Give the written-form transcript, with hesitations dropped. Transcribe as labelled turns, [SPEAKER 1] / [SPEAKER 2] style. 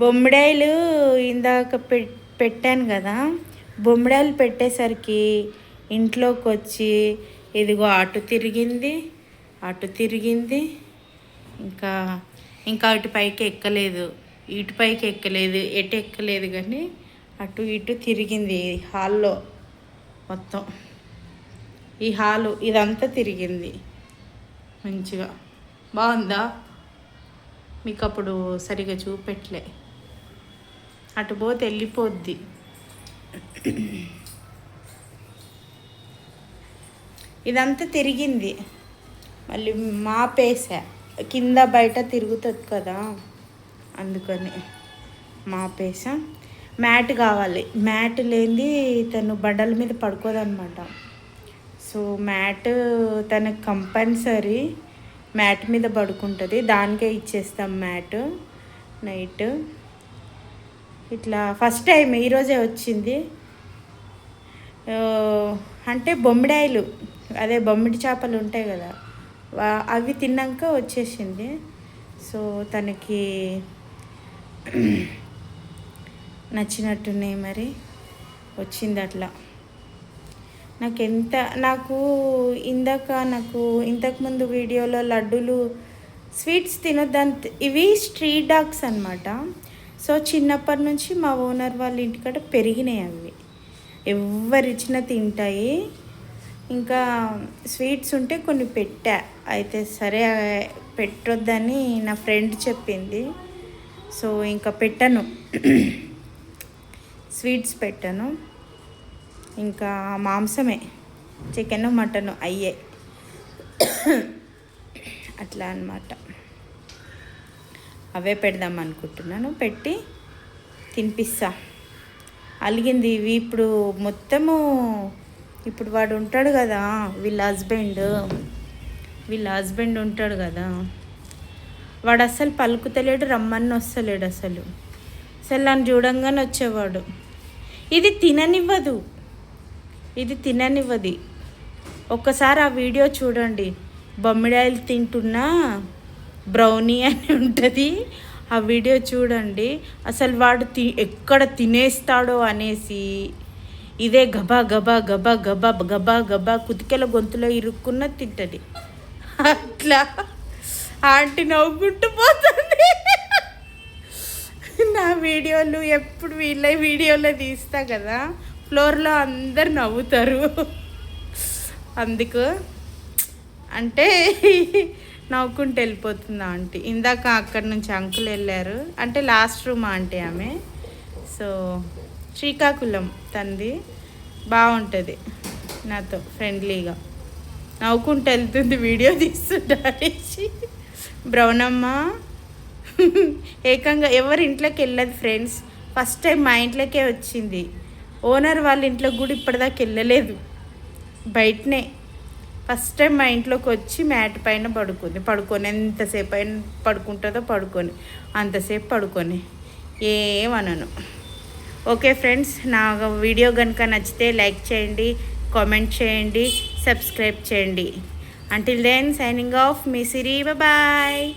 [SPEAKER 1] బొమ్మిడాయిలు ఇందాక పెట్టాను కదా. బొమ్మిడాయిలు పెట్టేసరికి ఇంట్లోకి వచ్చి ఇదిగో అటు తిరిగింది, అటు తిరిగింది. ఇంకా ఇంకా అటు పైకి ఎక్కలేదు, ఇటు పైకి ఎక్కలేదు, ఎటు ఎక్కలేదు, కానీ అటు ఇటు తిరిగింది. హాల్లో మొత్తం ఈ హాలు ఇదంతా తిరిగింది. మంచిగా బాగుందా? మీకు అప్పుడు సరిగా చూపెట్టలే. అటు పోతే వెళ్ళిపోద్ది. ఇదంతా తిరిగింది. మళ్ళీ మాపేసా. కింద బయట తిరుగుతుంది కదా, అందుకని మాపేసా. మ్యాట్ కావాలి. మ్యాట్ లేనిది తను బండల మీద పడుకోదన్నమాట. సో మ్యాట్ తనకు కంపల్సరీ మ్యాట్ మీద పడుకుంటుంది. దానికే ఇచ్చేస్తాం మ్యాట్. నైట్ ఇట్లా ఫస్ట్ టైం ఈరోజే వచ్చింది. అంటే బొమ్మిడాయిలు, అదే బొమ్మిడి చేపలు ఉంటాయి కదా, అవి తిన్నాక వచ్చేసింది. సో తనకి నచ్చినట్టున్నాయి, మరి వచ్చింది అట్లా. నాకు ఇంతకుముందు వీడియోలో లడ్డూలు స్వీట్స్ తినొద్దని, ఇవి స్ట్రీట్ డాగ్స్ అనమాట. సో చిన్నప్పటి నుంచి మా ఓనర్ వాళ్ళ ఇంటికాడ పెరిగినాయి అవి. ఎవరిచ్చినా తింటాయి. ఇంకా స్వీట్స్ ఉంటే కొన్ని పెట్టా. అయితే సరే పెట్టొద్దని నా ఫ్రెండ్ చెప్పింది. సో ఇంకా పెట్టను, స్వీట్స్ పెట్టను. ఇంకా మాంసమే, చికెన్ మటన్ అయ్యే అట్లా అన్నమాట. అవే పెడదాం అనుకుంటున్నాను. పెట్టి తినిపిస్తా. అలిగింది ఇవి ఇప్పుడు మొత్తము. ఇప్పుడు వాడు ఉంటాడు కదా, వీళ్ళ హస్బెండ్ ఉంటాడు కదా, వాడు అస్సలు పలుకుతలేడు, రమ్మని వస్తలేడు అసలు నన్ను చూడంగానే వచ్చేవాడు. ఇది తిననివ్వదు. ఒక్కసారి ఆ వీడియో చూడండి. బొమ్మిడాయిలు తింటున్నా బ్రౌనీ అని ఉంటుంది. ఆ వీడియో చూడండి. అసలు వాడు ఎక్కడ తినేస్తాడో అనేసి ఇదే గబా గబా గబా గబా గబా గబా కుతికెల గొంతులో ఇరుక్కున్న తింటుంది. అట్లా ఆంటీ నవ్వుకుంటూ పోతుంది. నా వీడియోలు ఎప్పుడు వీళ్ళ వీడియోలో తీస్తా కదా, ఫ్లోర్లో అందరు నవ్వుతారు. అందుకు అంటే నవ్వుకుంటూ వెళ్ళిపోతుంది ఆంటీ. ఇందాక అక్కడి నుంచి అంకుల్ వెళ్ళారు, అంటే లాస్ట్ రూమ్ ఆంటీ ఆమె. సో శ్రీకాకుళం తంది, బాగుంటుంది నాతో ఫ్రెండ్లీగా నవ్వుకుంటూ వెళ్తుంది. వీడియో తీస్తుంటారేసి బ్రౌనమ్మ ఏకంగా ఎవరి ఇంట్లోకి వెళ్ళదు ఫ్రెండ్స్. ఫస్ట్ టైం మా ఇంట్లోకే వచ్చింది. ఓనర్ వాళ్ళ ఇంట్లోకి కూడా ఇప్పటిదాకా వెళ్ళలేదు, బయటనే. ఫస్ట్ టైం మా ఇంట్లోకి వచ్చి మ్యాట్ పైన పడుకొని ఎంతసేపు అయినా పడుకుంటుందో అంతసేపు పడుకొని ఏమనను. ఓకే ఫ్రెండ్స్, నా వీడియో కనుక నచ్చితే లైక్ చేయండి, కామెంట్ చేయండి, సబ్స్క్రైబ్ చేయండి. అంటిల్ దెన్ సైనింగ్ ఆఫ్ మీ సిరి. బాయ్.